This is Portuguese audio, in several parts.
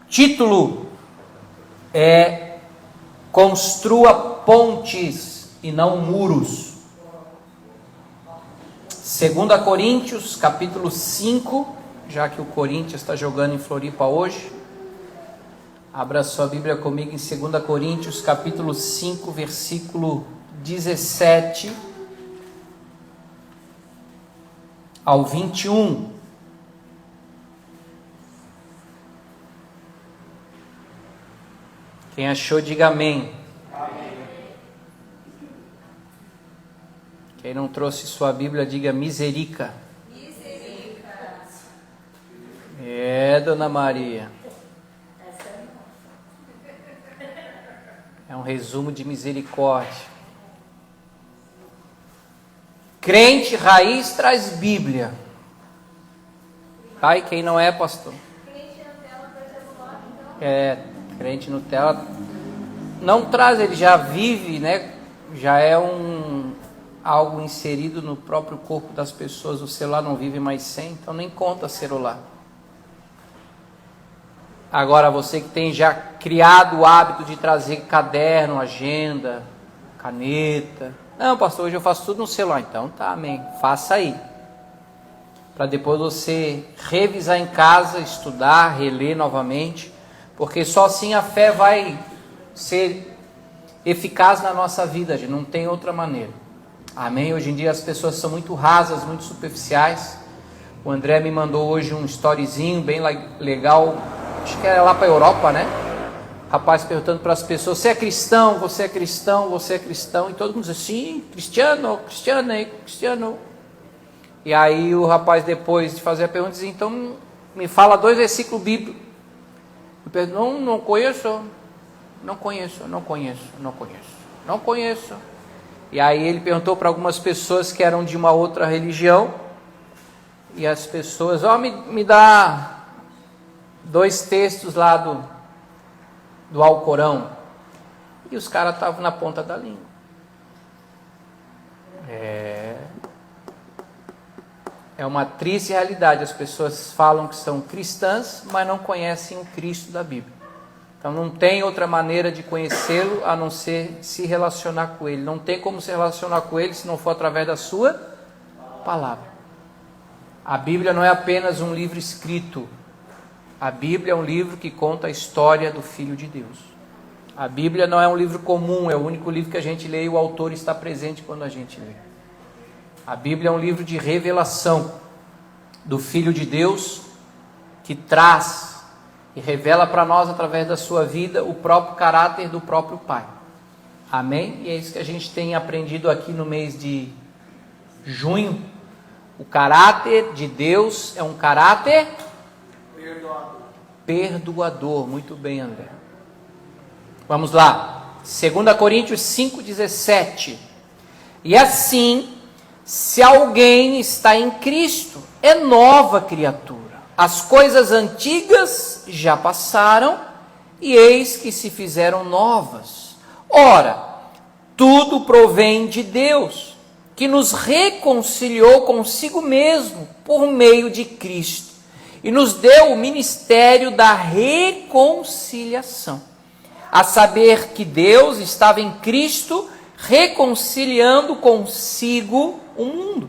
Título é Construa pontes e não muros. 2 Coríntios, capítulo 5, já que o Corinthians está jogando em Floripa hoje. Abra sua Bíblia comigo em 2 Coríntios, capítulo 5, versículo 17 ao 21. Quem achou, diga amém. Amém. Quem não trouxe sua Bíblia, diga miserica. Miserica. Dona Maria. É um resumo de misericórdia. Crente raiz traz Bíblia. Pai, quem não é, pastor? Crente Nutella não traz, ele já vive, né? Já é algo inserido no próprio corpo das pessoas. O celular não vive mais sem, então nem conta celular. Agora, você que tem já criado o hábito de trazer caderno, agenda, caneta. Não, pastor, hoje eu faço tudo no celular. Então tá, amém. Faça aí. Para depois você revisar em casa, estudar, reler novamente. Porque só assim a fé vai ser eficaz na nossa vida, gente. Não tem outra maneira. Amém? Hoje em dia as pessoas são muito rasas, muito superficiais. O André me mandou hoje um storyzinho bem legal. Acho que era lá para a Europa, né? Rapaz perguntando para as pessoas: você é cristão? Você é cristão? Você é cristão? E todo mundo diz assim: cristiano. E aí o rapaz, depois de fazer a pergunta, diz: então me fala 2 versículos bíblicos. Eu pergunto: não conheço. E aí ele perguntou para algumas pessoas que eram de uma outra religião. E as pessoas: me dá 2 textos lá do Alcorão. E os caras estavam na ponta da língua. É uma triste realidade. As pessoas falam que são cristãs, mas não conhecem o Cristo da Bíblia. Então não tem outra maneira de conhecê-lo a não ser se relacionar com ele. Não tem como se relacionar com ele se não for através da sua palavra. A Bíblia não é apenas um livro escrito. A Bíblia é um livro que conta a história do Filho de Deus. A Bíblia não é um livro comum, é o único livro que a gente lê e o autor está presente quando a gente lê. A Bíblia é um livro de revelação do Filho de Deus, que traz e revela para nós, através da sua vida, o próprio caráter do próprio Pai. Amém? E é isso que a gente tem aprendido aqui no mês de junho. O caráter de Deus é um caráter perdoador. Muito bem, André. Vamos lá. 2 Coríntios 5,17. E assim, se alguém está em Cristo, é nova criatura. As coisas antigas já passaram, e eis que se fizeram novas. Ora, tudo provém de Deus, que nos reconciliou consigo mesmo por meio de Cristo, e nos deu o ministério da reconciliação. A saber que Deus estava em Cristo, reconciliando consigo o mundo,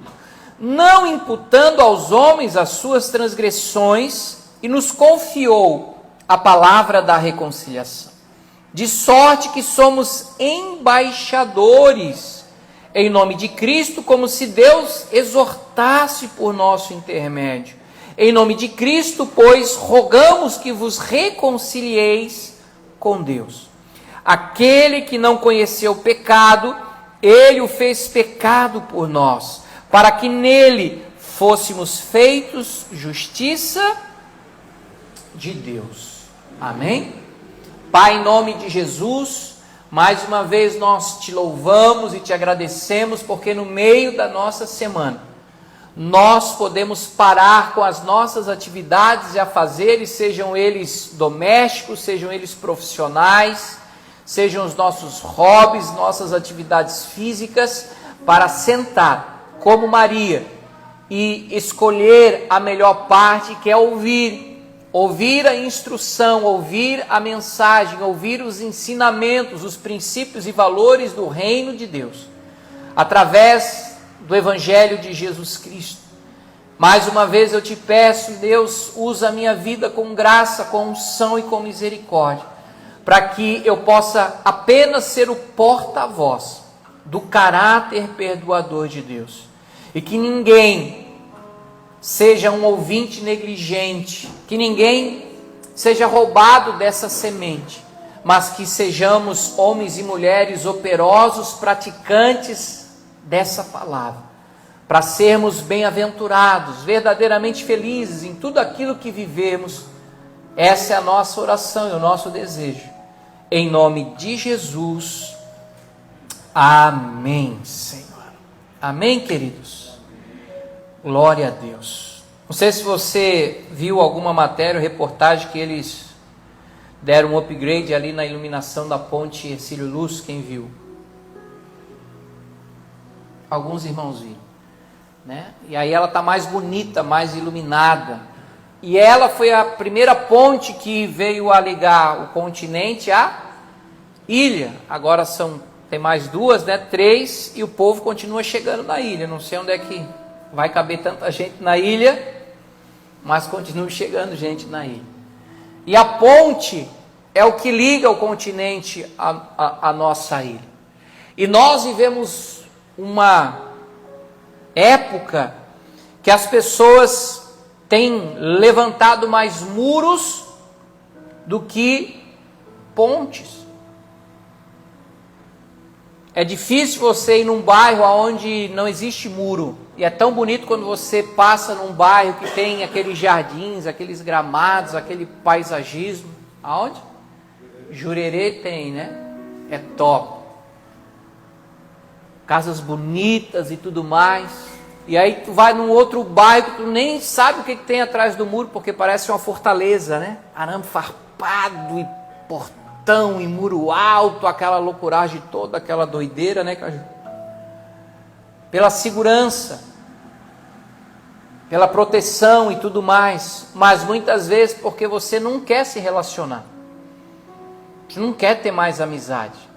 não imputando aos homens as suas transgressões, e nos confiou a palavra da reconciliação. De sorte que somos embaixadores em nome de Cristo, como se Deus exortasse por nosso intermédio. Em nome de Cristo, pois, rogamos que vos reconcilieis com Deus. Aquele que não conheceu o pecado, ele o fez pecado por nós, para que nele fôssemos feitos justiça de Deus. Amém? Pai, em nome de Jesus, mais uma vez nós te louvamos e te agradecemos, porque no meio da nossa semana, nós podemos parar com as nossas atividades e afazeres, sejam eles domésticos, sejam eles profissionais, sejam os nossos hobbies, nossas atividades físicas, para sentar como Maria e escolher a melhor parte, que é ouvir ouvir a instrução, ouvir a mensagem, ouvir os ensinamentos, os princípios e valores do reino de Deus, através do Evangelho de Jesus Cristo. Mais uma vez eu te peço, Deus, usa a minha vida com graça, com unção e com misericórdia, para que eu possa apenas ser o porta-voz do caráter perdoador de Deus, e que ninguém seja um ouvinte negligente, que ninguém seja roubado dessa semente, mas que sejamos homens e mulheres operosos, praticantes dessa palavra, para sermos bem-aventurados, verdadeiramente felizes em tudo aquilo que vivemos. Essa é a nossa oração e o nosso desejo. Em nome de Jesus. Amém, Senhor. Amém, queridos. Glória a Deus. Não sei se você viu alguma matéria ou reportagem que eles deram um upgrade ali na iluminação da ponte Hercílio Luz. Quem viu? Alguns irmãos viram, né? E aí ela está mais bonita, mais iluminada. E ela foi a primeira ponte que veio a ligar o continente à ilha. Agora tem mais duas, né? 3, e o povo continua chegando na ilha. Não sei onde é que vai caber tanta gente na ilha, mas continua chegando gente na ilha. E a ponte é o que liga o continente à nossa ilha. E nós vivemos uma época que as pessoas têm levantado mais muros do que pontes. É difícil você ir num bairro onde não existe muro. E é tão bonito quando você passa num bairro que tem aqueles jardins, aqueles gramados, aquele paisagismo. Aonde? Jurerê tem, né? É top. Casas bonitas e tudo mais. E aí tu vai num outro bairro, tu nem sabe o que tem atrás do muro, porque parece uma fortaleza, né? Arame farpado e portão e muro alto, aquela loucuragem toda, aquela doideira, né, Caju? Pela segurança, pela proteção e tudo mais, mas muitas vezes porque você não quer se relacionar, você não quer ter mais amizade.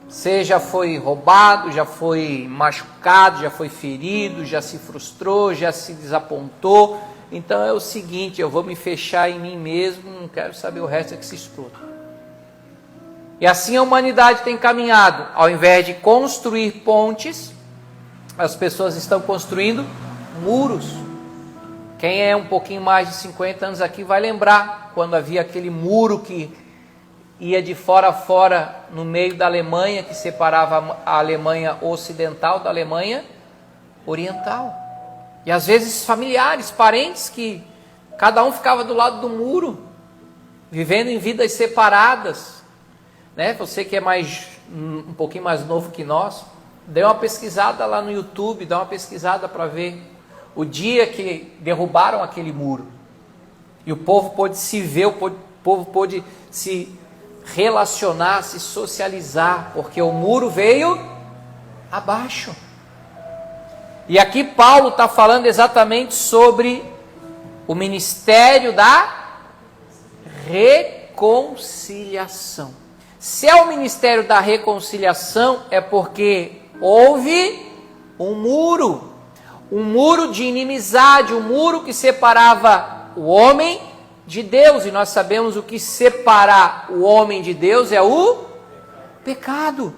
Você já foi roubado, já foi machucado, já foi ferido, já se frustrou, já se desapontou. Então é o seguinte, eu vou me fechar em mim mesmo, não quero saber o resto, é que se exploda. E assim a humanidade tem caminhado. Ao invés de construir pontes, as pessoas estão construindo muros. Quem é um pouquinho mais de 50 anos aqui vai lembrar quando havia aquele muro que ia de fora a fora no meio da Alemanha, que separava a Alemanha ocidental da Alemanha oriental. E às vezes familiares, parentes, que cada um ficava do lado do muro, vivendo em vidas separadas, né? Você que é um pouquinho mais novo que nós, dê uma pesquisada lá no YouTube, dá uma pesquisada para ver o dia que derrubaram aquele muro. E o povo pôde se ver, o povo pôde se relacionar, se socializar, porque o muro veio abaixo. E aqui Paulo está falando exatamente sobre o ministério da reconciliação. Se é o ministério da reconciliação, é porque houve um muro de inimizade, um muro que separava o homem de Deus, e nós sabemos o que separa o homem de Deus é o pecado.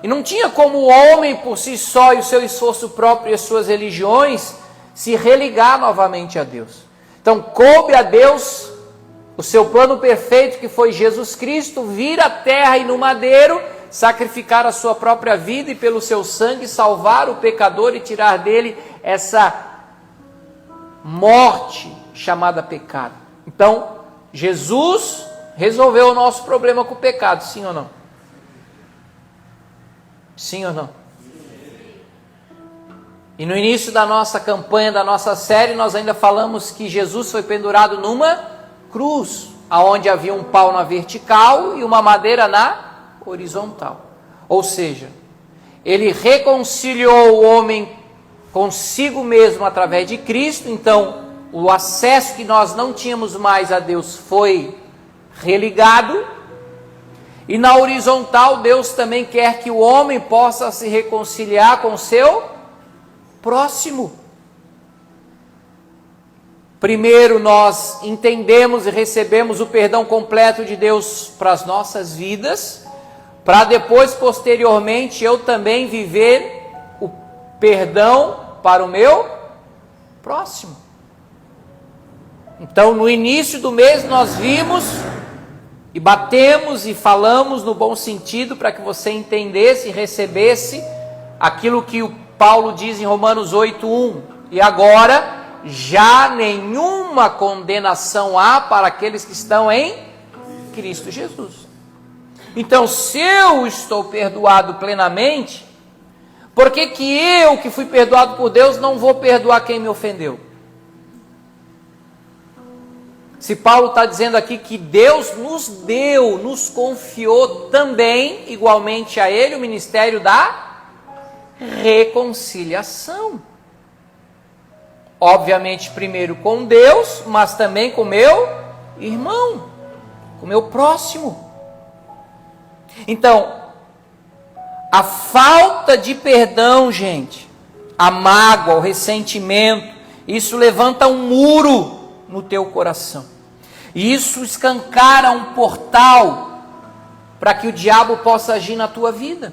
E não tinha como o homem por si só e o seu esforço próprio e as suas religiões se religar novamente a Deus. Então coube a Deus o seu plano perfeito, que foi Jesus Cristo vir à terra e no madeiro sacrificar a sua própria vida e pelo seu sangue salvar o pecador e tirar dele essa morte chamada pecado. Então, Jesus resolveu o nosso problema com o pecado, sim ou não? Sim ou não? E no início da nossa campanha, da nossa série, nós ainda falamos que Jesus foi pendurado numa cruz, aonde havia um pau na vertical e uma madeira na horizontal. Ou seja, ele reconciliou o homem consigo mesmo através de Cristo. Então, o acesso que nós não tínhamos mais a Deus foi religado, e na horizontal Deus também quer que o homem possa se reconciliar com o seu próximo. Primeiro nós entendemos e recebemos o perdão completo de Deus para as nossas vidas, para depois, posteriormente, eu também viver o perdão para o meu próximo. Então, no início do mês, nós vimos e batemos e falamos no bom sentido para que você entendesse e recebesse aquilo que o Paulo diz em Romanos 8:1. E agora, já nenhuma condenação há para aqueles que estão em Cristo Jesus. Então, se eu estou perdoado plenamente, por que que eu, que fui perdoado por Deus, não vou perdoar quem me ofendeu? Se Paulo está dizendo aqui que Deus nos deu, nos confiou também, igualmente a ele, o ministério da reconciliação. Obviamente, primeiro com Deus, mas também com meu irmão, com meu próximo. Então, a falta de perdão, gente, a mágoa, o ressentimento, isso levanta um muro no teu coração. E isso escancara um portal para que o diabo possa agir na tua vida.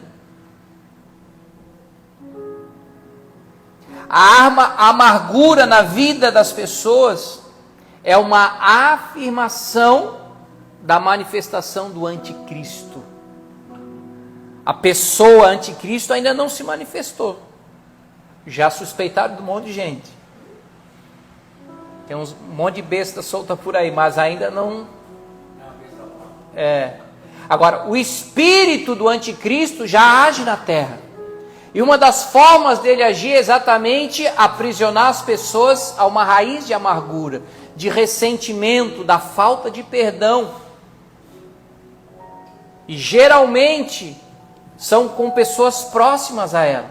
A amargura na vida das pessoas é uma afirmação da manifestação do anticristo. A pessoa anticristo ainda não se manifestou. Já suspeitaram de um monte de gente. Tem um monte de besta solta por aí, mas ainda não... Agora, o espírito do anticristo já age na terra. E uma das formas dele agir é exatamente aprisionar as pessoas a uma raiz de amargura, de ressentimento, da falta de perdão. E geralmente são com pessoas próximas a ela,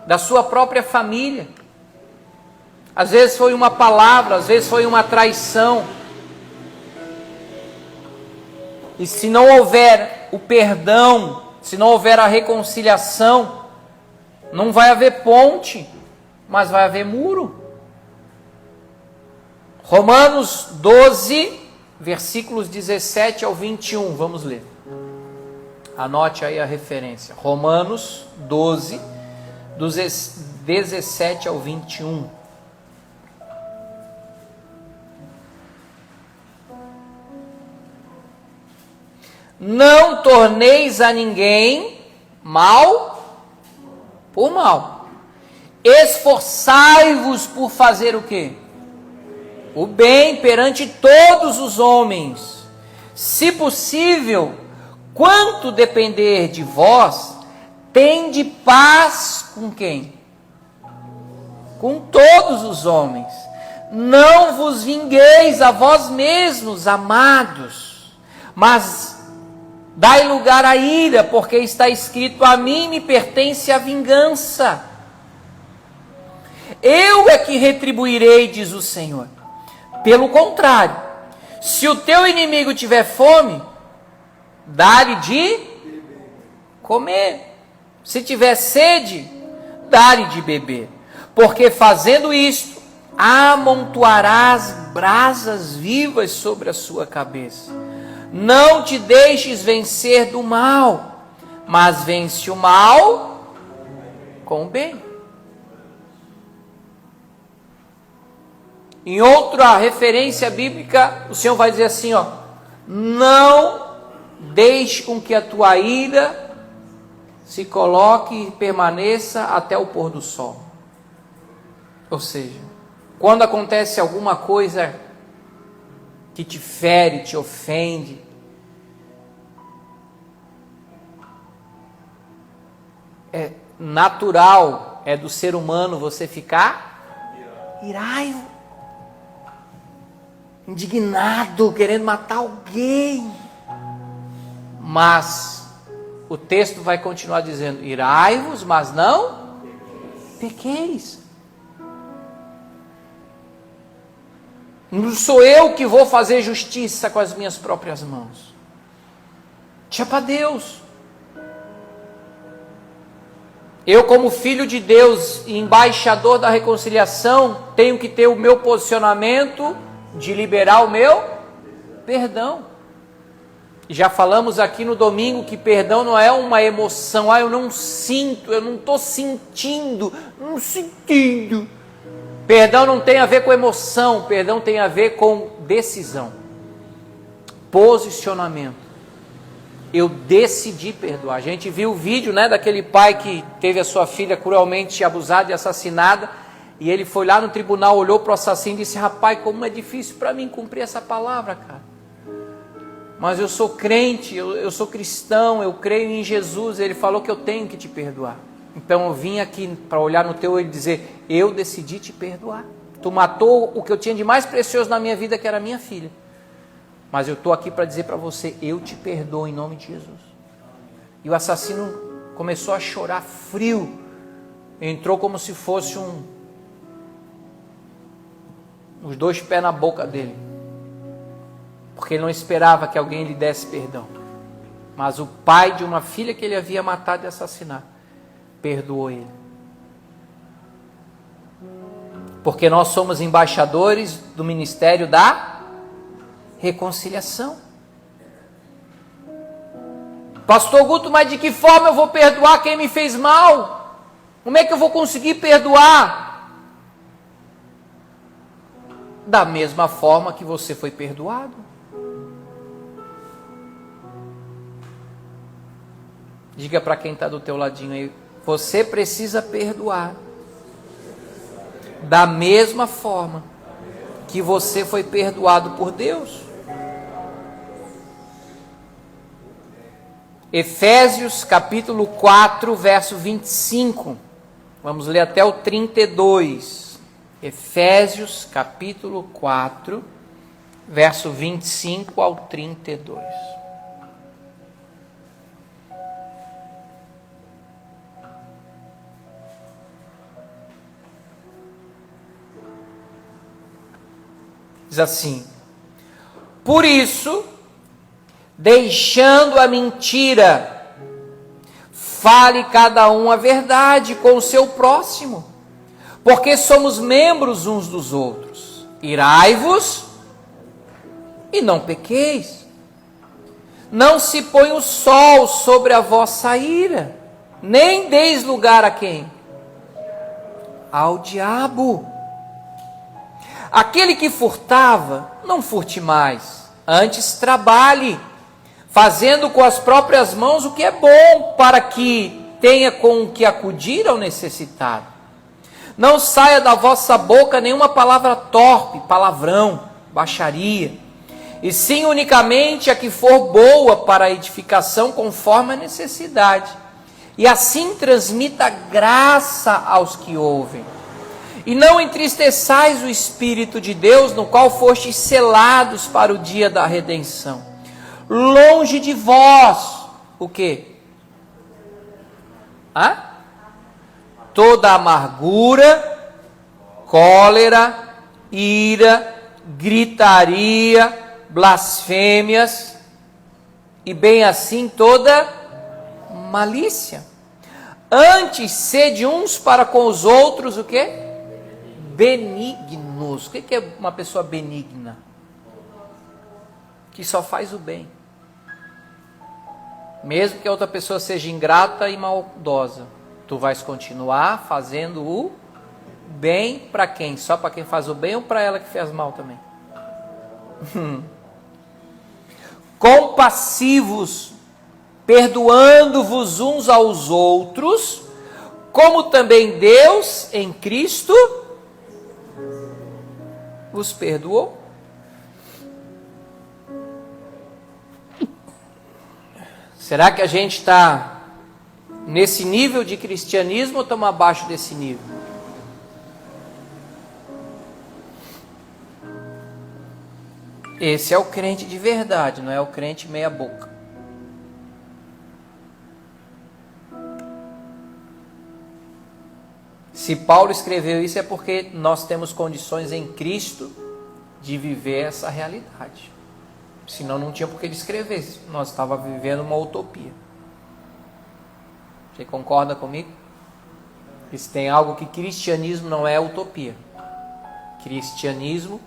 da sua própria família. Às vezes foi uma palavra, às vezes foi uma traição. E se não houver o perdão, se não houver a reconciliação, não vai haver ponte, mas vai haver muro. Romanos 12, versículos 17 ao 21, vamos ler. Anote aí a referência. Romanos 12, dos 17 ao 21. Não torneis a ninguém mal por mal. Esforçai-vos por fazer o quê? O bem perante todos os homens. Se possível, quanto depender de vós, tende paz com quem? Com todos os homens. Não vos vingueis a vós mesmos, amados, mas dai lugar à ira, porque está escrito: a mim me pertence a vingança. Eu é que retribuirei, diz o Senhor. Pelo contrário, se o teu inimigo tiver fome, dá-lhe de comer. Se tiver sede, dá-lhe de beber. Porque fazendo isto, amontoarás brasas vivas sobre a sua cabeça. Não te deixes vencer do mal, mas vence o mal com o bem. Em outra referência bíblica, o Senhor vai dizer assim, não deixe com que a tua ira se coloque e permaneça até o pôr do sol. Ou seja, quando acontece alguma coisa que te fere, te ofende, é natural, é do ser humano você ficar iraivo, indignado, querendo matar alguém. Mas o texto vai continuar dizendo: irai-vos, mas não pequeis. Não sou eu que vou fazer justiça com as minhas próprias mãos. Deixa para Deus. Eu, como filho de Deus e embaixador da reconciliação, tenho que ter o meu posicionamento de liberar o meu perdão. Já falamos aqui no domingo que perdão não é uma emoção. Eu não sinto, eu não estou sentindo, não sentindo. Perdão não tem a ver com emoção, perdão tem a ver com decisão, posicionamento. Eu decidi perdoar. A gente viu o vídeo, daquele pai que teve a sua filha cruelmente abusada e assassinada, e ele foi lá no tribunal, olhou para o assassino e disse: rapaz, como é difícil para mim cumprir essa palavra, cara. Mas eu sou crente, eu sou cristão, eu creio em Jesus. Ele falou que eu tenho que te perdoar. Então eu vim aqui para olhar no teu olho e dizer: eu decidi te perdoar. Tu matou o que eu tinha de mais precioso na minha vida, que era a minha filha. Mas eu estou aqui para dizer para você: eu te perdoo em nome de Jesus. E o assassino começou a chorar frio. Entrou como se fosse os dois pés na boca dele. Porque ele não esperava que alguém lhe desse perdão. Mas o pai de uma filha que ele havia matado e assassinado perdoou ele. Porque nós somos embaixadores do ministério da reconciliação. Pastor Guto, mas de que forma eu vou perdoar quem me fez mal? Como é que eu vou conseguir perdoar? Da mesma forma que você foi perdoado. Diga para quem está do teu ladinho aí: você precisa perdoar da mesma forma que você foi perdoado por Deus. Efésios capítulo 4, verso 25. Vamos ler até o 32. Efésios capítulo 4, verso 25 ao 32. Diz assim: por isso, deixando a mentira, fale cada um a verdade com o seu próximo, porque somos membros uns dos outros. Irai-vos e não pequeis. Não se põe o sol sobre a vossa ira, nem deis lugar a quem? Ao diabo. Aquele que furtava, não furte mais, antes trabalhe, fazendo com as próprias mãos o que é bom, para que tenha com o que acudir ao necessitado. Não saia da vossa boca nenhuma palavra torpe, palavrão, baixaria, e sim unicamente a que for boa para a edificação conforme a necessidade, e assim transmita graça aos que ouvem. E não entristeçais o Espírito de Deus, no qual fostes selados para o dia da redenção. Longe de vós, o quê? Toda amargura, cólera, ira, gritaria, blasfêmias, e bem assim toda malícia. Antes, sede uns para com os outros, o quê? Benignos. O que é uma pessoa benigna? Que só faz o bem. Mesmo que a outra pessoa seja ingrata e maldosa, tu vais continuar fazendo o bem para quem? Só para quem faz o bem ou para ela que fez mal também? Compassivos, perdoando-vos uns aos outros, como também Deus em Cristo vos perdoou. Será que a gente está nesse nível de cristianismo ou estamos abaixo desse nível? Esse é o crente de verdade, não é o crente meia boca. Se Paulo escreveu isso é porque nós temos condições em Cristo de viver essa realidade. Senão não tinha por que ele escrever. Nós estávamos vivendo uma utopia. Você concorda comigo? Se tem algo que cristianismo não é utopia. Cristianismo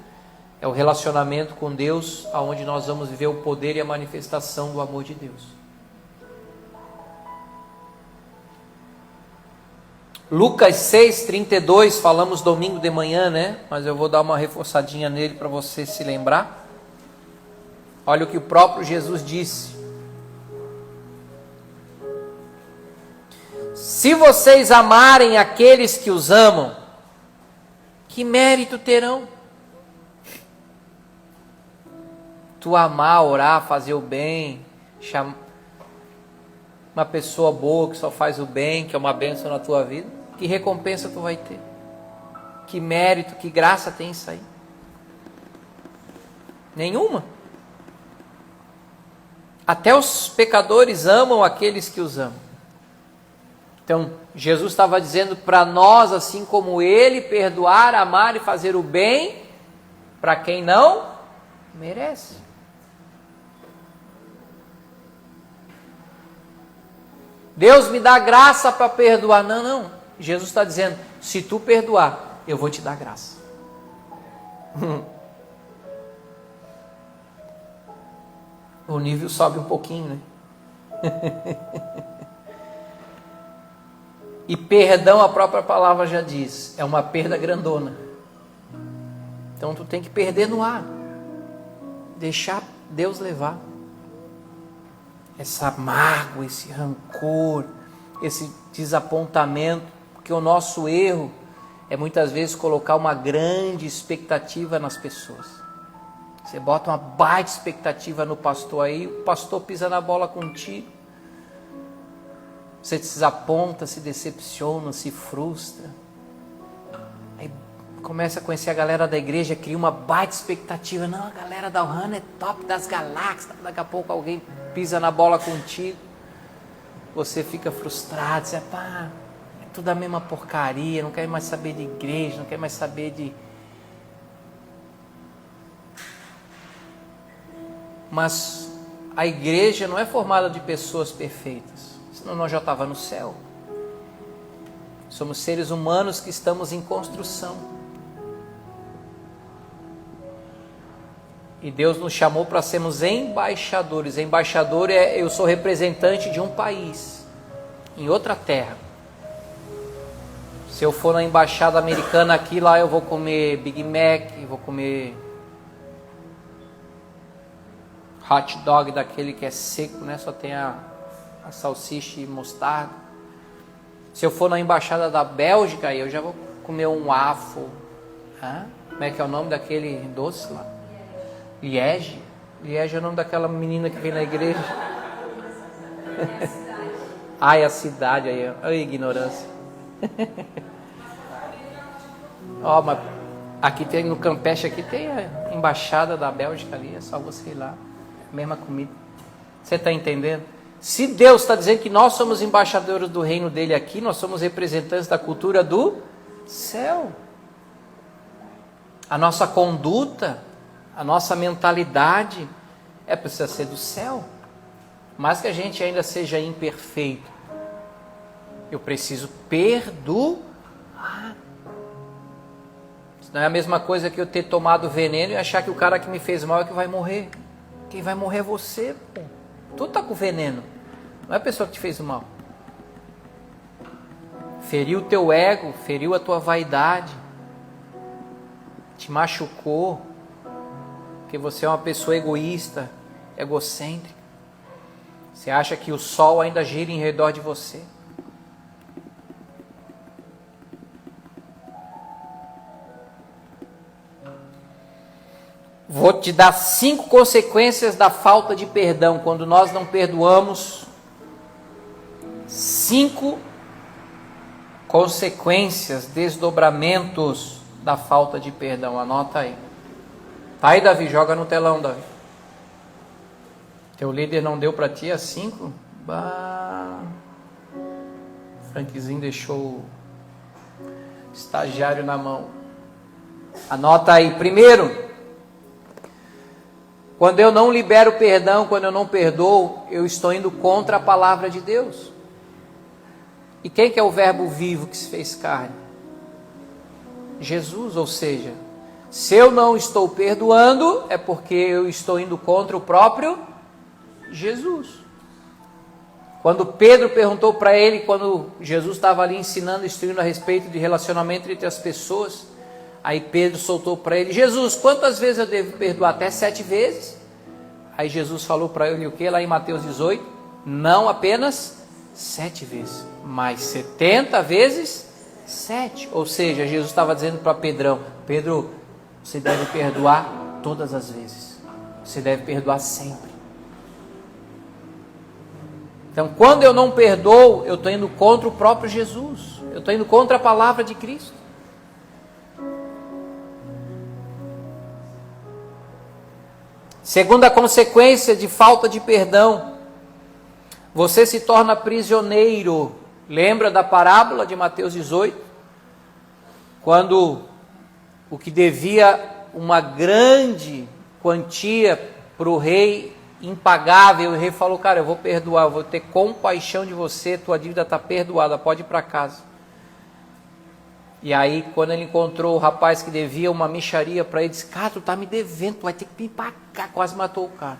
é o relacionamento com Deus, onde nós vamos viver o poder e a manifestação do amor de Deus. Lucas 6:32, falamos domingo de manhã, né? Mas eu vou dar uma reforçadinha nele para você se lembrar. Olha o que o próprio Jesus disse. Se vocês amarem aqueles que os amam, que mérito terão? Tu amar, orar, fazer o bem, chamar uma pessoa boa que só faz o bem, que é uma bênção na tua vida, que recompensa tu vai ter? Que mérito, que graça tem isso aí? Nenhuma. Até os pecadores amam aqueles que os amam. Então, Jesus estava dizendo para nós, assim como Ele, perdoar, amar e fazer o bem para quem não merece. Deus me dá graça para perdoar. Não, não. Jesus está dizendo, se tu perdoar, eu vou te dar graça. O nível sobe um pouquinho, né? E perdão, a própria palavra já diz, é uma perda grandona. Então tu tem que perder no ar. Deixar Deus levar. Essa mágoa, esse rancor, esse desapontamento, porque o nosso erro é muitas vezes colocar uma grande expectativa nas pessoas. Você bota uma baita expectativa no pastor aí, o pastor pisa na bola contigo. Você se desaponta, se decepciona, se frustra. Aí começa a conhecer a galera da igreja, cria uma baita expectativa. Não, a galera da Ohana é top das galáxias. Daqui a pouco alguém pisa na bola contigo. Você fica frustrado. Você pá, é tudo a mesma porcaria. Não quer mais saber de igreja, não quer mais saber de... Mas a igreja não é formada de pessoas perfeitas, senão nós já estávamos no céu. Somos seres humanos que estamos em construção. E Deus nos chamou para sermos embaixadores. Embaixador é, eu sou representante de um país, em outra terra. Se eu for na embaixada americana aqui, lá eu vou comer Big Mac, vou comer hot dog daquele que é seco, né? Só tem a salsicha e mostarda. Se eu for na embaixada da Bélgica, aí eu já vou comer um waffle. Como é que é o nome daquele doce lá? Liege. Liege é o nome daquela menina que vem na igreja. Ai, a cidade aí. Olha a ignorância. Ó, mas aqui tem, no Campeche aqui tem a embaixada da Bélgica ali. É só você ir lá. Mesma comida. Você está entendendo? Se Deus está dizendo que nós somos embaixadores do reino dele aqui, nós somos representantes da cultura do céu. A nossa conduta, a nossa mentalidade precisa ser do céu. Mas que a gente ainda seja imperfeito, eu preciso perdoar. Não é a mesma coisa que eu ter tomado veneno e achar que o cara que me fez mal é que vai morrer. Quem vai morrer é você, pô. Tu tá com veneno, não é a pessoa que te fez mal. Feriu o teu ego, feriu a tua vaidade, te machucou, porque você é uma pessoa egoísta, egocêntrica. Você acha que o sol ainda gira em redor de você. Vou te dar 5 consequências da falta de perdão. Quando nós não perdoamos, 5 consequências, desdobramentos da falta de perdão. Anota aí. Tá aí, Davi? Joga no telão, Davi. Teu líder não deu para ti as 5? Frankzinho deixou o estagiário na mão. Anota aí. Primeiro, Quando eu não libero perdão, quando eu não perdoo, eu estou indo contra a palavra de Deus. E quem que é o verbo vivo que se fez carne? Jesus, ou seja, se eu não estou perdoando, é porque eu estou indo contra o próprio Jesus. Quando Pedro perguntou para ele, quando Jesus estava ali ensinando, instruindo a respeito de relacionamento entre as pessoas, aí Pedro soltou para ele: Jesus, quantas vezes eu devo perdoar? Até 7 vezes? Aí Jesus falou para ele o que? Lá em Mateus 18, não apenas 7 vezes, mas 70 vezes 7. Ou seja, Jesus estava dizendo para Pedrão: Pedro, você deve perdoar todas as vezes, você deve perdoar sempre. Então, quando eu não perdoo, eu estou indo contra o próprio Jesus, eu estou indo contra a palavra de Cristo. Segunda consequência de falta de perdão, você se torna prisioneiro. Lembra da parábola de Mateus 18? Quando o que devia uma grande quantia para o rei, impagável, o rei falou: cara, eu vou perdoar, eu vou ter compaixão de você, tua dívida está perdoada, pode ir para casa. E aí, quando ele encontrou o rapaz que devia uma mixaria para ele, disse: cara, tu está me devendo, tu vai ter que me pagar. Quase matou o cara.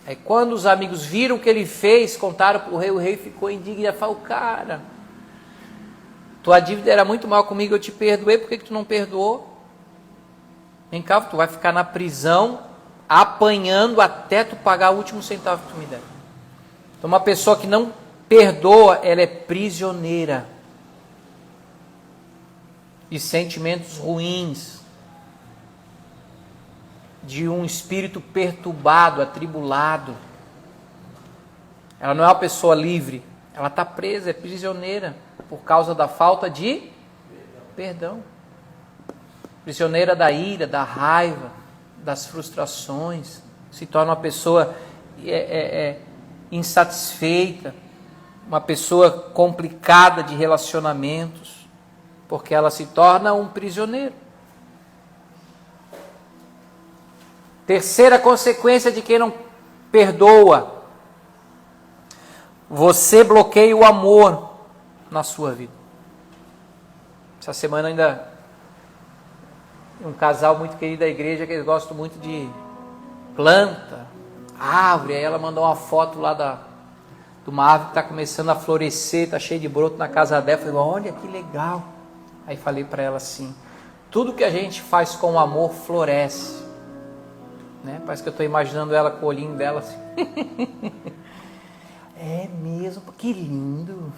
Aí quando os amigos viram o que ele fez, contaram para o rei ficou indignado, falou: cara, tua dívida era muito mal comigo, eu te perdoei, por que tu não perdoou? Vem cá, tu vai ficar na prisão, apanhando até tu pagar o último centavo que tu me der. Então uma pessoa que não perdoa, ela é prisioneira de sentimentos ruins, de um espírito perturbado, atribulado. Ela não é uma pessoa livre, ela está presa, é prisioneira, por causa da falta de perdão. Prisioneira da ira, da raiva, das frustrações, se torna uma pessoa insatisfeita, uma pessoa complicada de relacionamentos, porque ela se torna um prisioneiro. Terceira consequência de quem não perdoa: você bloqueia o amor na sua vida. Essa semana ainda um casal muito querido da igreja, que eles gostam muito de planta, árvore. Aí ela mandou uma foto lá de uma árvore que está começando a florescer, está cheio de broto na casa dela. Eu falei: olha que legal. Aí falei para ela assim: tudo que a gente faz com amor floresce, né? Parece que eu estou imaginando ela com o olhinho dela assim. É mesmo, que lindo.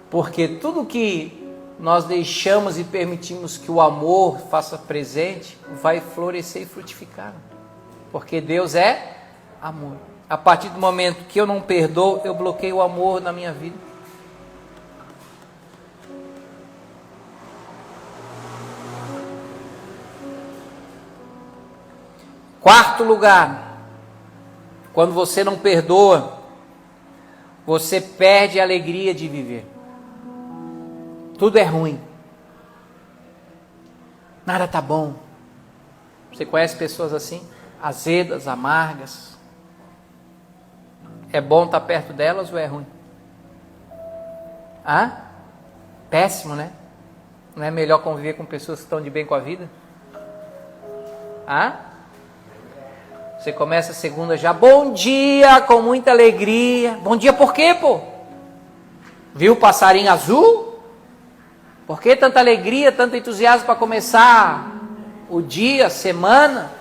Porque tudo que nós deixamos e permitimos que o amor faça presente, vai florescer e frutificar. Porque Deus é amor. A partir do momento que eu não perdoo, eu bloqueio o amor na minha vida. Quarto lugar, quando você não perdoa, você perde a alegria de viver. Tudo é ruim. Nada tá bom. Você conhece pessoas assim? Azedas, amargas. É bom estar perto delas ou é ruim? Péssimo, né? Não é melhor conviver com pessoas que estão de bem com a vida? Você começa a segunda já: bom dia, com muita alegria. Bom dia por quê, pô? Viu o passarinho azul? Por que tanta alegria, tanto entusiasmo para começar o dia, a semana?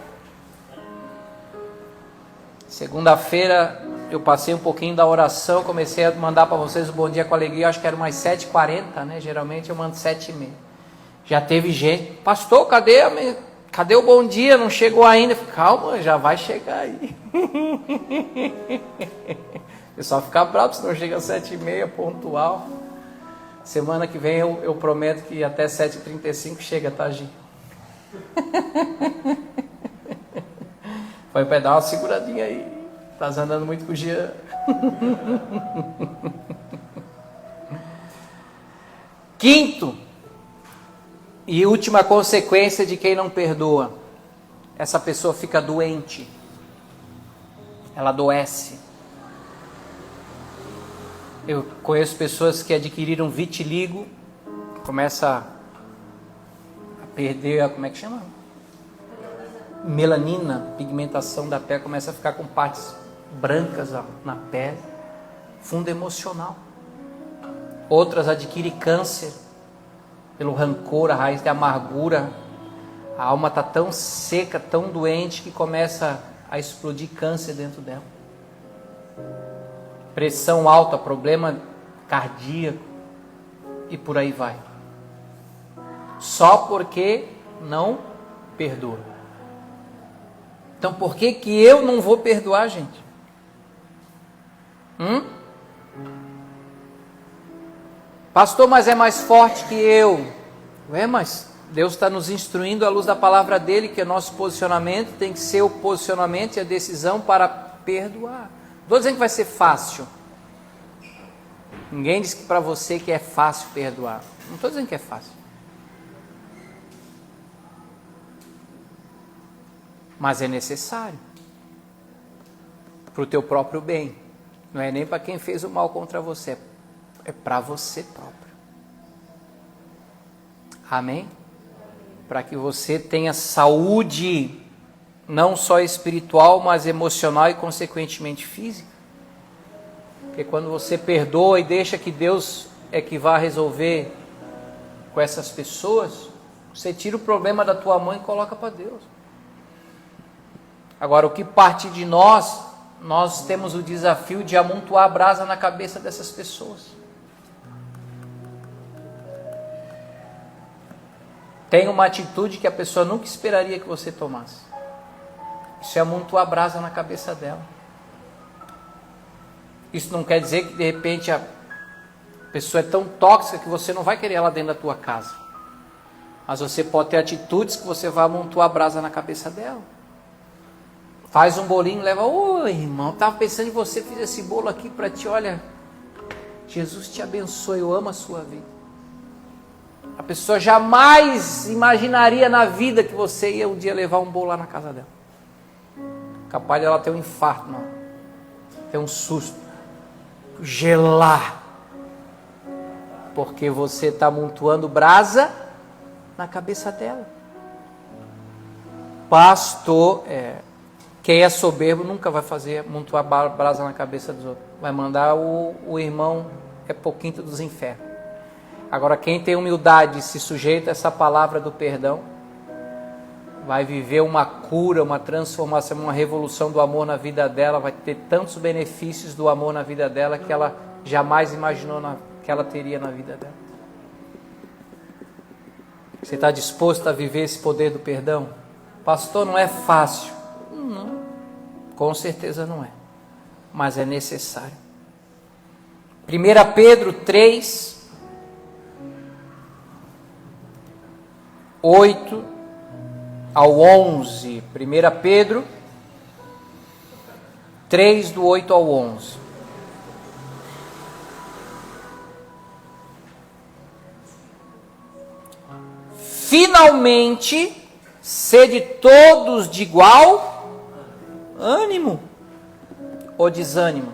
Segunda-feira eu passei um pouquinho da oração, comecei a mandar para vocês o bom dia com alegria, acho que era umas 7h40, né? Geralmente eu mando 7h30. Já teve gente: pastor, cadê o bom dia? Não chegou ainda. Falei: calma, já vai chegar aí. O pessoal fica bravo se não chega às 7h30 pontual. Semana que vem eu prometo que até 7h35 chega, tá, Gi? Vai dar uma seguradinha aí. Tá andando muito com o Jean. Quinto, E última consequência de quem não perdoa: essa pessoa fica doente, ela adoece. Eu conheço pessoas que adquiriram vitiligo, começa a perder, como é que chama? Melanina, pigmentação da pele, começa a ficar com partes brancas na pele, fundo emocional. Outras adquirem câncer pelo rancor, a raiz da amargura. A alma está tão seca, tão doente, que começa a explodir câncer dentro dela. Pressão alta, problema cardíaco e por aí vai. Só porque não perdoa. Então por que eu não vou perdoar, gente? Pastor, mas é mais forte que eu. Mas Deus está nos instruindo à luz da palavra dele, que o nosso posicionamento tem que ser o posicionamento e a decisão para perdoar. Não estou dizendo que vai ser fácil. Ninguém diz que para você que é fácil perdoar. Não estou dizendo que é fácil. Mas é necessário. Para o teu próprio bem. Não é nem para quem fez o mal contra você. É para você próprio. Amém? Para que você tenha saúde, não só espiritual, mas emocional e consequentemente física. Porque quando você perdoa e deixa que Deus é que vai resolver com essas pessoas, você tira o problema da tua mãe e coloca para Deus. Agora, o que parte de nós temos o desafio de amontoar a brasa na cabeça dessas pessoas. Tem uma atitude que a pessoa nunca esperaria que você tomasse. Isso é amontoar a brasa na cabeça dela. Isso não quer dizer que de repente a pessoa é tão tóxica que você não vai querer ela dentro da tua casa. Mas você pode ter atitudes que você vai amontoar a brasa na cabeça dela. Faz um bolinho, leva, irmão, estava pensando em você, fiz esse bolo aqui para ti, olha, Jesus te abençoe, eu amo a sua vida. A pessoa jamais imaginaria na vida que você ia um dia levar um bolo lá na casa dela. Capaz de ela ter um infarto, não. Ter um susto. Gelar. Porque você está amontoando brasa na cabeça dela. Pastor, quem é soberbo nunca vai fazer amontoar brasa na cabeça dos outros. Vai mandar o irmão por quinto dos infernos. Agora, quem tem humildade e se sujeita a essa palavra do perdão, vai viver uma cura, uma transformação, uma revolução do amor na vida dela, vai ter tantos benefícios do amor na vida dela que ela jamais imaginou que ela teria na vida dela. Você está disposto a viver esse poder do perdão? Pastor, não é fácil. Não, com certeza não é, mas é necessário. 1 Pedro 3, 8 ao 11. 1 Pedro 3, do 8 ao 11. Finalmente, sede todos de igual ânimo ou desânimo?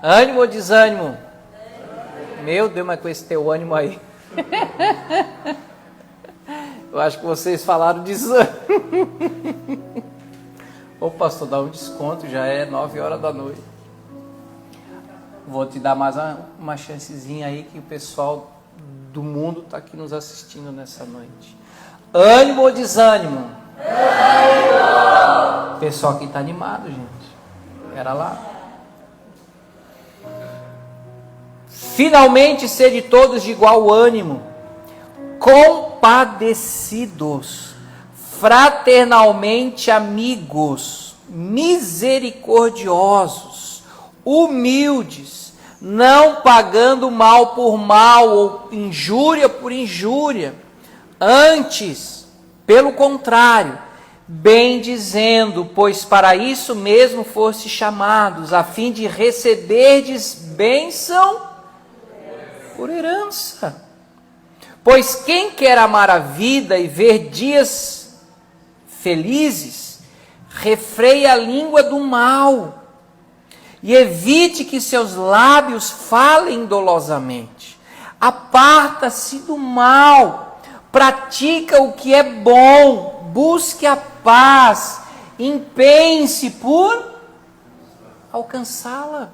Ânimo ou desânimo? Meu Deus, mas com esse teu ânimo aí. Eu acho que vocês falaram desânimo. Ô pastor, dá um desconto, já é 9 horas da noite. Vou te dar mais uma chancezinha aí, que o pessoal do mundo está aqui nos assistindo nessa noite. Ânimo ou desânimo? Ânimo! O pessoal aqui está animado, gente. Era lá. Finalmente, sede todos de igual ânimo, compadecidos, fraternalmente amigos, misericordiosos, humildes, não pagando mal por mal ou injúria por injúria, antes, pelo contrário, bem dizendo, pois para isso mesmo foste chamados, a fim de receberdes bênção Por herança. Pois quem quer amar a vida e ver dias felizes, refreia a língua do mal e evite que seus lábios falem dolosamente. Aparta-se do mal, pratica o que é bom, busque a paz, empenhe-se por alcançá-la.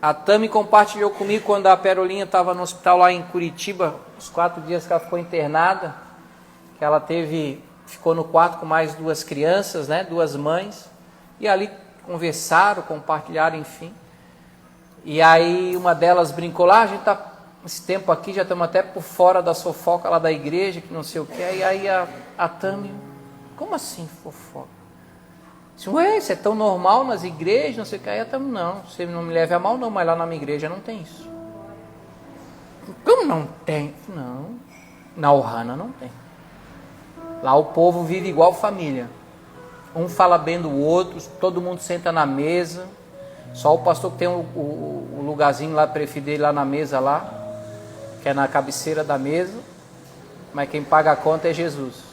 A Tami compartilhou comigo quando a Perolinha estava no hospital lá em Curitiba, os 4 dias que ela ficou internada, que ela ficou no quarto com mais 2 crianças, né, 2 mães, e ali conversaram, compartilharam, enfim. E aí uma delas brincou lá, a gente está esse tempo aqui, já estamos até por fora da fofoca lá da igreja, que não sei o que, e aí a Tami, como assim fofoca? Ué, isso é tão normal nas igrejas, não sei o que. Aí eu também, não, você não me leve a mal não, mas lá na minha igreja não tem isso. Como não tem? Não, na Ohana não tem. Lá o povo vive igual família. Um fala bem do outro, todo mundo senta na mesa. Só o pastor que tem o lugarzinho lá, preferido dele lá na mesa lá, que é na cabeceira da mesa. Mas quem paga a conta é Jesus.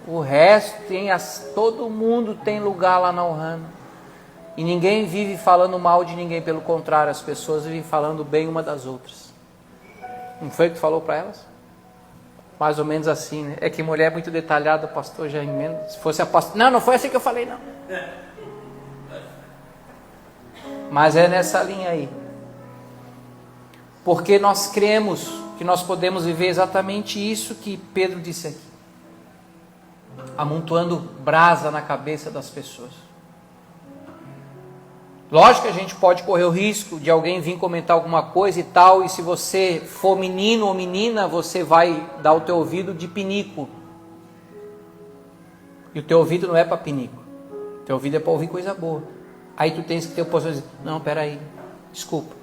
O resto todo mundo tem lugar lá na Ohana. E ninguém vive falando mal de ninguém, pelo contrário, as pessoas vivem falando bem uma das outras. Não foi o que tu falou para elas? Mais ou menos assim, né? É que mulher é muito detalhada, o pastor já emenda. Se fosse a pastor... Não foi assim que eu falei, não. Mas é nessa linha aí. Porque nós cremos que nós podemos viver exatamente isso que Pedro disse aqui. Amontoando brasa na cabeça das pessoas. Lógico que a gente pode correr o risco de alguém vir comentar alguma coisa e tal, e se você for menino ou menina, você vai dar o teu ouvido de pinico. E o teu ouvido não é para pinico. O teu ouvido é para ouvir coisa boa. Aí tu tens que ter o posição de dizer, não, peraí, desculpa.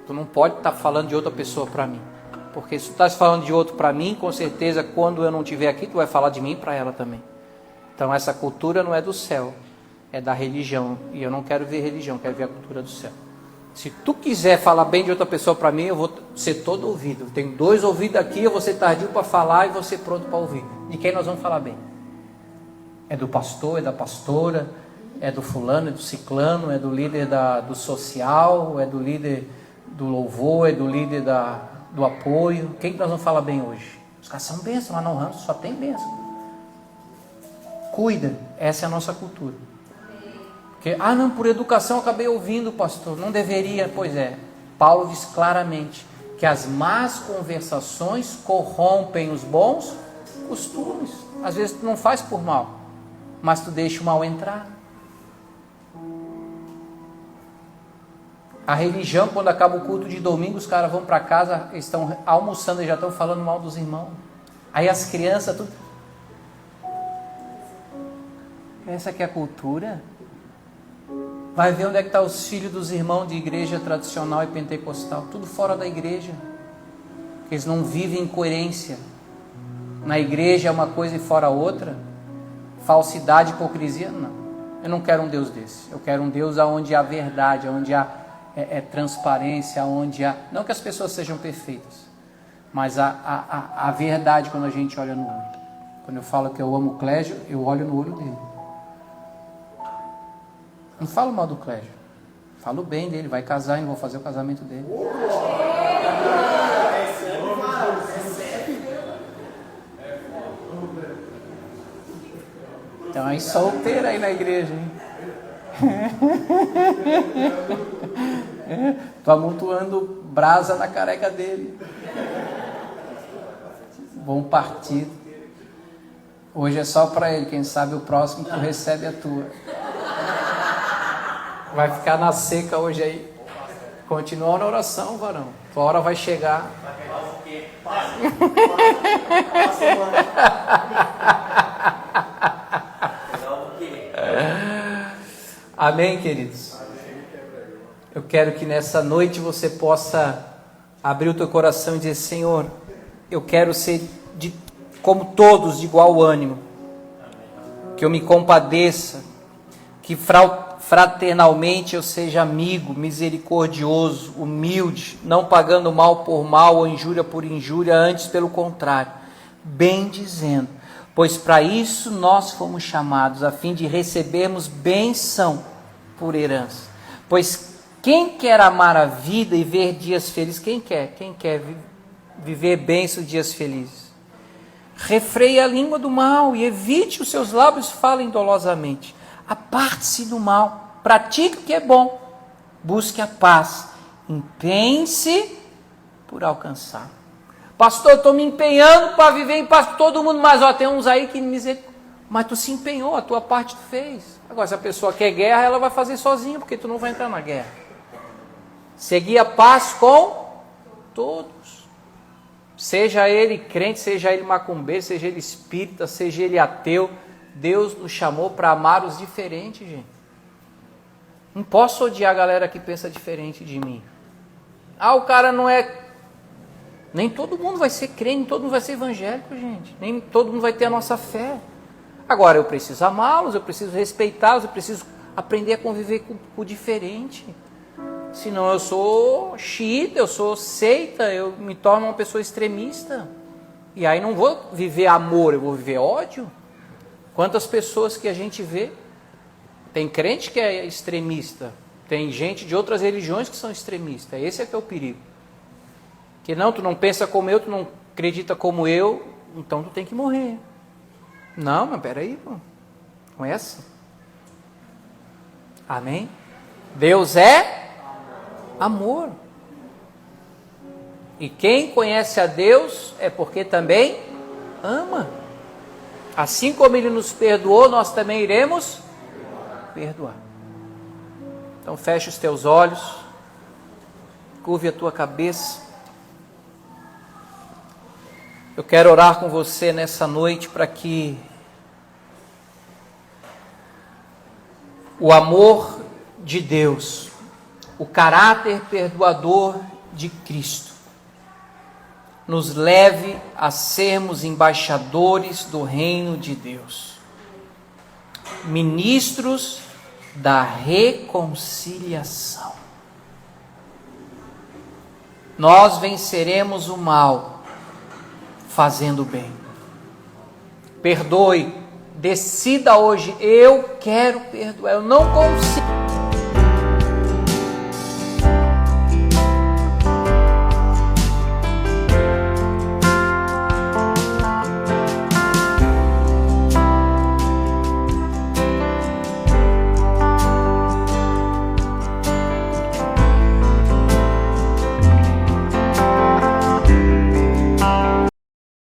Tu não pode estar falando de outra pessoa para mim. Porque se tu estás falando de outro para mim, com certeza quando eu não estiver aqui, tu vai falar de mim para ela também. Então essa cultura não é do céu, é da religião. E eu não quero ver religião, quero ver a cultura do céu. Se tu quiser falar bem de outra pessoa para mim, eu vou ser todo ouvido. Eu tenho 2 ouvidos aqui, eu vou ser tardio para falar e vou ser pronto para ouvir. De quem nós vamos falar bem? É do pastor, é da pastora, é do fulano, é do ciclano, é do líder do social, é do líder do louvor, é do líder do apoio. Quem que nós vamos falar bem hoje? Os caras são bênçãos, lá no ramo só tem bênção. Cuida, essa é a nossa cultura. Porque, não, por educação eu acabei ouvindo, pastor, não deveria. Pois é, Paulo diz claramente que as más conversações corrompem os bons costumes. Às vezes tu não faz por mal, mas tu deixa o mal entrar. A religião, quando acaba o culto de domingo, os caras vão para casa, estão almoçando e já estão falando mal dos irmãos. Aí as crianças, tudo... Essa aqui é a cultura? Vai ver onde é que estão os filhos dos irmãos de igreja tradicional e pentecostal. Tudo fora da igreja. Eles não vivem em coerência. Na igreja é uma coisa e fora outra. Falsidade, hipocrisia, não. Eu não quero um Deus desse. Eu quero um Deus onde há verdade, onde há transparência, onde há... Não que as pessoas sejam perfeitas, mas a verdade quando a gente olha no olho. Quando eu falo que eu amo o Clégio, eu olho no olho dele. Não falo mal do Clégio. Falo bem dele, vai casar e vou fazer o casamento dele. Então aí solteiro aí na igreja, hein? Tô amontoando brasa na careca dele. Bom partido. Hoje é só para ele, quem sabe o próximo tu recebe a tua. Vai ficar na seca hoje aí. Continua na oração, varão. Tua hora vai chegar. Amém, queridos? Eu quero que nessa noite você possa abrir o teu coração e dizer: Senhor, eu quero ser como todos, de igual ânimo. Que eu me compadeça. Que fraternalmente eu seja amigo, misericordioso, humilde, não pagando mal por mal ou injúria por injúria, antes pelo contrário, bem dizendo, pois para isso nós fomos chamados, a fim de recebermos bênção por herança. Pois quem quer amar a vida e ver dias felizes? Quem quer viver bênção e dias felizes? Refreie a língua do mal e evite os seus lábios falem dolosamente. Aparte-se do mal, pratique o que é bom, busque a paz, empenhe-se por alcançar. Pastor, eu estou me empenhando para viver em paz com todo mundo, mas tem uns aí que mas tu se empenhou, a tua parte tu fez. Agora, se a pessoa quer guerra, ela vai fazer sozinha, porque tu não vai entrar na guerra. Seguir a paz com todos. Seja ele crente, seja ele macumbeiro, seja ele espírita, seja ele ateu, Deus nos chamou para amar os diferentes, gente. Não posso odiar a galera que pensa diferente de mim. O cara não é... Nem todo mundo vai ser crente, nem todo mundo vai ser evangélico, gente. Nem todo mundo vai ter a nossa fé. Agora, eu preciso amá-los, eu preciso respeitá-los, eu preciso aprender a conviver com o diferente. Senão eu sou xiita, eu sou seita, eu me torno uma pessoa extremista. E aí não vou viver amor, eu vou viver ódio. Quantas pessoas que a gente vê, tem crente que é extremista, tem gente de outras religiões que são extremistas, esse é que é o perigo. Que não, tu não pensa como eu, tu não acredita como eu, então tu tem que morrer. Não, mas peraí, pô. Não é assim. Amém? Deus é amor. E quem conhece a Deus é porque também ama. Assim como Ele nos perdoou, nós também iremos perdoar. Então fecha os teus olhos, curve a tua cabeça. Eu quero orar com você nessa noite para que o amor de Deus, o caráter perdoador de Cristo, nos leve a sermos embaixadores do reino de Deus, ministros da reconciliação. Nós venceremos o mal fazendo o bem. Perdoe, decida hoje, eu quero perdoar, eu não consigo.